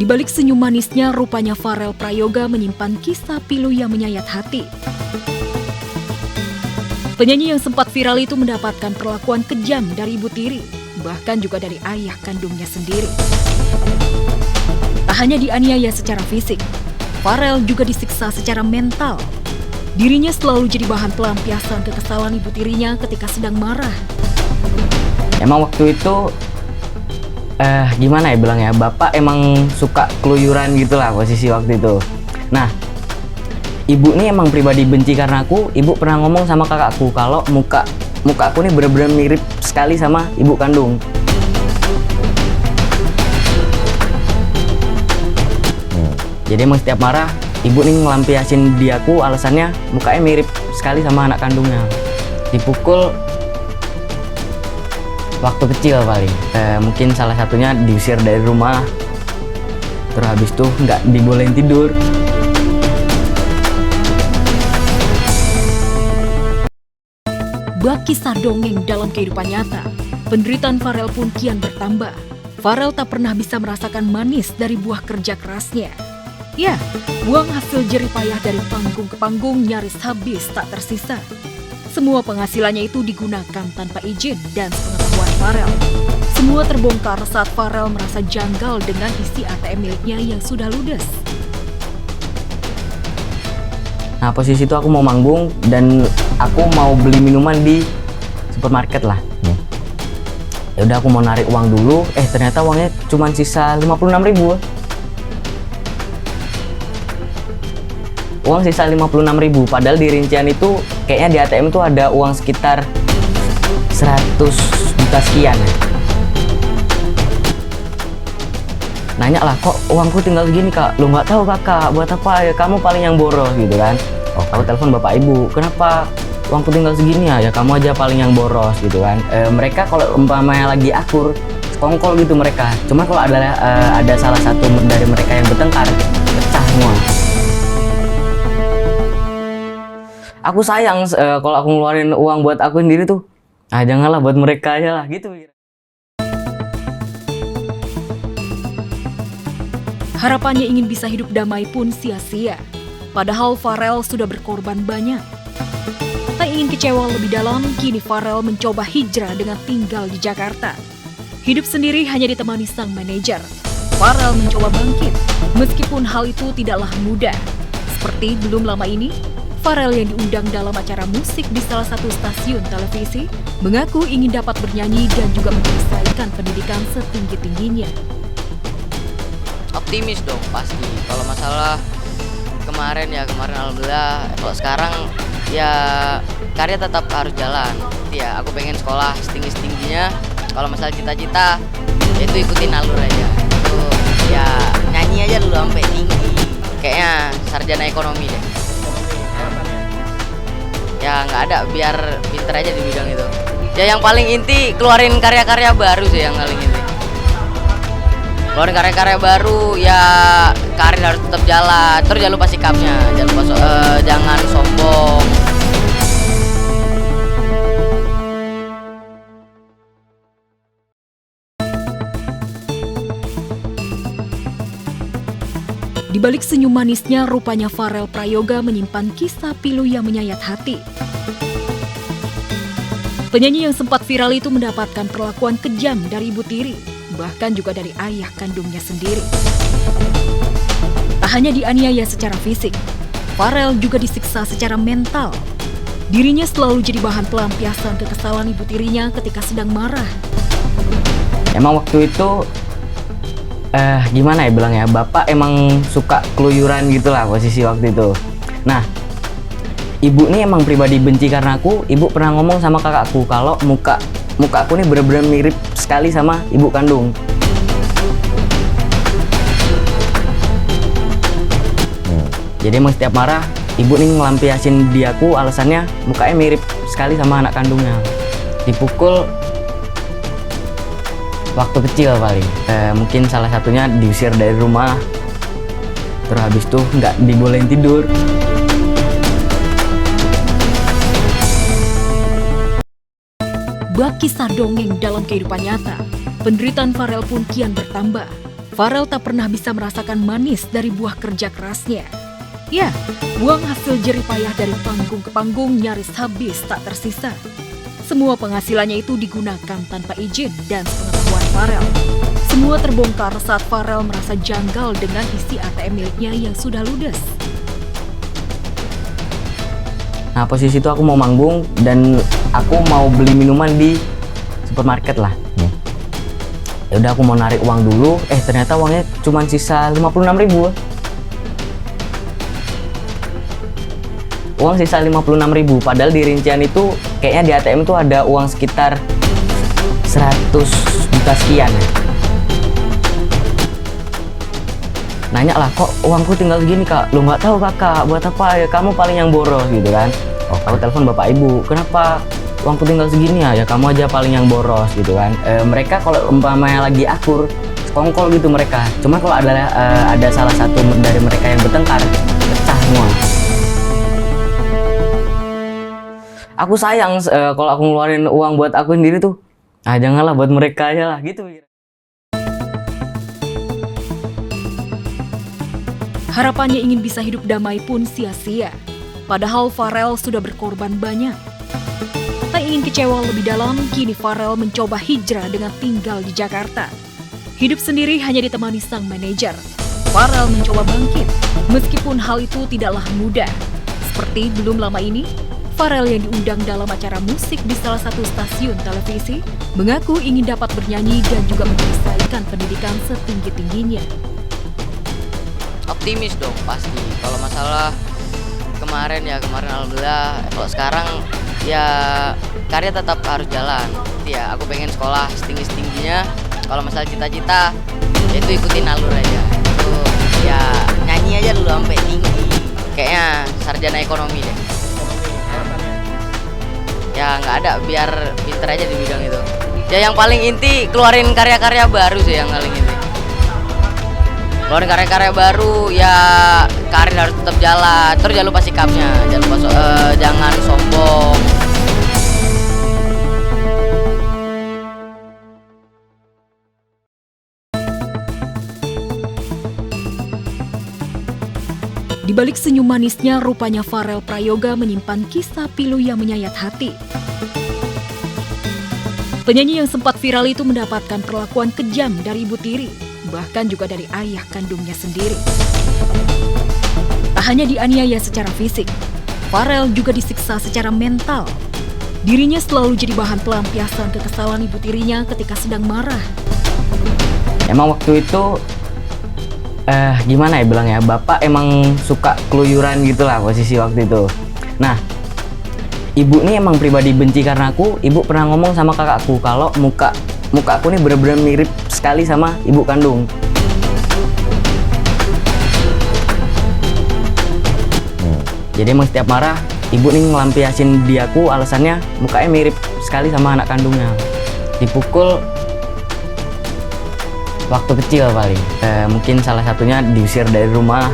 Di balik senyum manisnya, rupanya Farel Prayoga menyimpan kisah pilu yang menyayat hati. Penyanyi yang sempat viral itu mendapatkan perlakuan kejam dari ibu tiri, bahkan juga dari ayah kandungnya sendiri. Tak hanya dianiaya secara fisik, Farel juga disiksa secara mental. Dirinya selalu jadi bahan pelampiasan kekesalan ibu tirinya ketika sedang marah. Emang waktu itu gimana ya bilangnya, bapak emang suka keluyuran gitulah posisi waktu itu. Nah, ibu nih emang pribadi benci karena aku. Ibu pernah ngomong sama kakakku kalau muka aku nih bener-bener mirip sekali sama ibu kandung. Jadi emang setiap marah, ibu nih ngelampiasin di aku, alasannya mukanya mirip sekali sama anak kandungnya. Dipukul waktu kecil paling, mungkin salah satunya diusir dari rumah, terus habis itu nggak dibolehin tidur. Bak kisah dongeng dalam kehidupan nyata, penderitaan Farel pun kian bertambah. Farel tak pernah bisa merasakan manis dari buah kerja kerasnya. Ya, uang hasil jerih payah dari panggung ke panggung nyaris habis tak tersisa. Semua penghasilannya itu digunakan tanpa izin dan sepengetahuan Farel. Semua terbongkar saat Farel merasa janggal dengan isi ATM miliknya yang sudah ludes. Nah, posisi itu aku mau manggung dan aku mau beli minuman di supermarket lah. Ya udah, aku mau narik uang dulu, ternyata uangnya cuma sisa 56.000. Uang sisa 56.000, padahal di rincian itu kayaknya di ATM itu ada uang sekitar 100 juta sekian. Nanya lah, kok uangku tinggal segini kak? Lo nggak tahu kakak, buat apa ya kamu paling yang boros gitu kan? Oh, aku telepon bapak ibu, kenapa uangku tinggal segini ya? Ya kamu aja paling yang boros gitu kan? Mereka kalau umpamanya lagi akur, sekongkol gitu mereka. Cuma kalau ada salah satu dari mereka yang bertengkar, pecah semua. Aku sayang kalau aku ngeluarin uang buat aku sendiri tuh, janganlah buat mereka aja lah gitu. Harapannya ingin bisa hidup damai pun sia-sia. Padahal Farel sudah berkorban banyak. Tak ingin kecewa lebih dalam, kini Farel mencoba hijrah dengan tinggal di Jakarta. Hidup sendiri hanya ditemani sang manajer. Farel mencoba bangkit, meskipun hal itu tidaklah mudah. Seperti belum lama ini, Farel yang diundang dalam acara musik di salah satu stasiun televisi mengaku ingin dapat bernyanyi dan juga menyelesaikan pendidikan setinggi-tingginya. Optimis dong pasti. Kalau masalah kemarin alhamdulillah. Kalau sekarang ya karya tetap harus jalan. Ya aku pengen sekolah setinggi-tingginya. Kalau masalah cita-cita ya itu ikutin alur aja. Itu ya nyanyi aja dulu sampai tinggi. Kayaknya sarjana ekonomi deh. Ya nggak ada, biar pinter aja di bidang itu. Ya yang paling inti keluarin karya-karya baru sih yang paling inti. Keluarin karya-karya baru, ya karir harus tetap jalan. Terus jangan lupa sikapnya, jangan sombong. Di balik senyum manisnya, rupanya Farel Prayoga menyimpan kisah pilu yang menyayat hati. Penyanyi yang sempat viral itu mendapatkan perlakuan kejam dari ibu tiri, bahkan juga dari ayah kandungnya sendiri. Tak hanya dianiaya secara fisik, Farel juga disiksa secara mental. Dirinya selalu jadi bahan pelampiasan kekesalan ibu tirinya ketika sedang marah. Emang waktu itu gimana ya bilangnya, bapak emang suka keluyuran gitulah posisi waktu itu. Nah, ibu nih emang pribadi benci karena aku. Ibu pernah ngomong sama kakakku kalau muka aku nih bener-bener mirip sekali sama ibu kandung. Jadi emang setiap marah, ibu nih ngelampiasin di aku, alasannya mukanya mirip sekali sama anak kandungnya. Dipukul waktu kecil paling, mungkin salah satunya diusir dari rumah, terus habis itu nggak dibolehin tidur. Bak kisah dongeng dalam kehidupan nyata, penderitaan Farel pun kian bertambah. Farel tak pernah bisa merasakan manis dari buah kerja kerasnya. Ya, uang hasil jerih payah dari panggung ke panggung nyaris habis tak tersisa. Semua penghasilannya itu digunakan tanpa izin dan sepengetahuan Farel. Semua terbongkar saat Farel merasa janggal dengan isi ATM miliknya yang sudah ludes. Nah, posisi itu aku mau manggung dan aku mau beli minuman di supermarket lah. Ya udah aku mau narik uang dulu, ternyata uangnya cuma sisa 56.000. Uang sisa 56.000, padahal di rincian itu kayaknya di ATM tuh ada uang sekitar 100 juta sekian. Nanya lah, kok uangku tinggal segini kak? Lu nggak tahu kakak, buat apa ya? Kamu paling yang boros gitu kan? Aku telepon bapak ibu, kenapa uangku tinggal segini ya? Ya kamu aja paling yang boros gitu kan? Mereka kalau umpamanya lagi akur, sekongkol gitu mereka. Cuma kalau ada salah satu dari mereka yang bertengkar, pecah semua. Aku sayang kalau aku ngeluarin uang buat aku sendiri tuh, janganlah buat mereka aja lah gitu. Harapannya ingin bisa hidup damai pun sia-sia. Padahal Farel sudah berkorban banyak. Tak ingin kecewa lebih dalam, kini Farel mencoba hijrah dengan tinggal di Jakarta. Hidup sendiri hanya ditemani sang manajer. Farel mencoba bangkit, meskipun hal itu tidaklah mudah. Seperti belum lama ini, Farel yang diundang dalam acara musik di salah satu stasiun televisi mengaku ingin dapat bernyanyi dan juga menyelesaikan pendidikan setinggi-tingginya. Optimis dong pasti. Kalau masalah kemarin alhamdulillah. Kalau sekarang ya karya tetap harus jalan. Ya aku pengen sekolah setinggi-tingginya. Kalau masalah cita-cita ya itu ikutin alur aja. Itu ya nyanyi aja dulu sampai tinggi. Kayaknya sarjana ekonomi deh. Ya nggak ada, biar pinter aja di bidang itu. Ya yang paling inti keluarin karya-karya baru sih yang paling inti. Keluarin karya-karya baru, ya karir harus tetap jalan. Terus jangan lupa sikapnya, jangan lupa jangan sombong. Di balik senyum manisnya, rupanya Farel Prayoga menyimpan kisah pilu yang menyayat hati. Penyanyi yang sempat viral itu mendapatkan perlakuan kejam dari ibu tiri, bahkan juga dari ayah kandungnya sendiri. Tak hanya dianiaya secara fisik, Farel juga disiksa secara mental. Dirinya selalu jadi bahan pelampiasan kekesalan ibu tirinya ketika sedang marah. Emang waktu itu gimana ya bilang ya, bapak emang suka keluyuran gitulah posisi waktu itu. Nah, ibu nih emang pribadi benci karena aku. Ibu pernah ngomong sama kakakku kalau muka aku nih bener-bener mirip sekali sama ibu kandung. Jadi emang setiap marah, ibu nih ngelampiasin di aku, alasannya mukanya mirip sekali sama anak kandungnya. Dipukul waktu kecil paling. Mungkin salah satunya diusir dari rumah.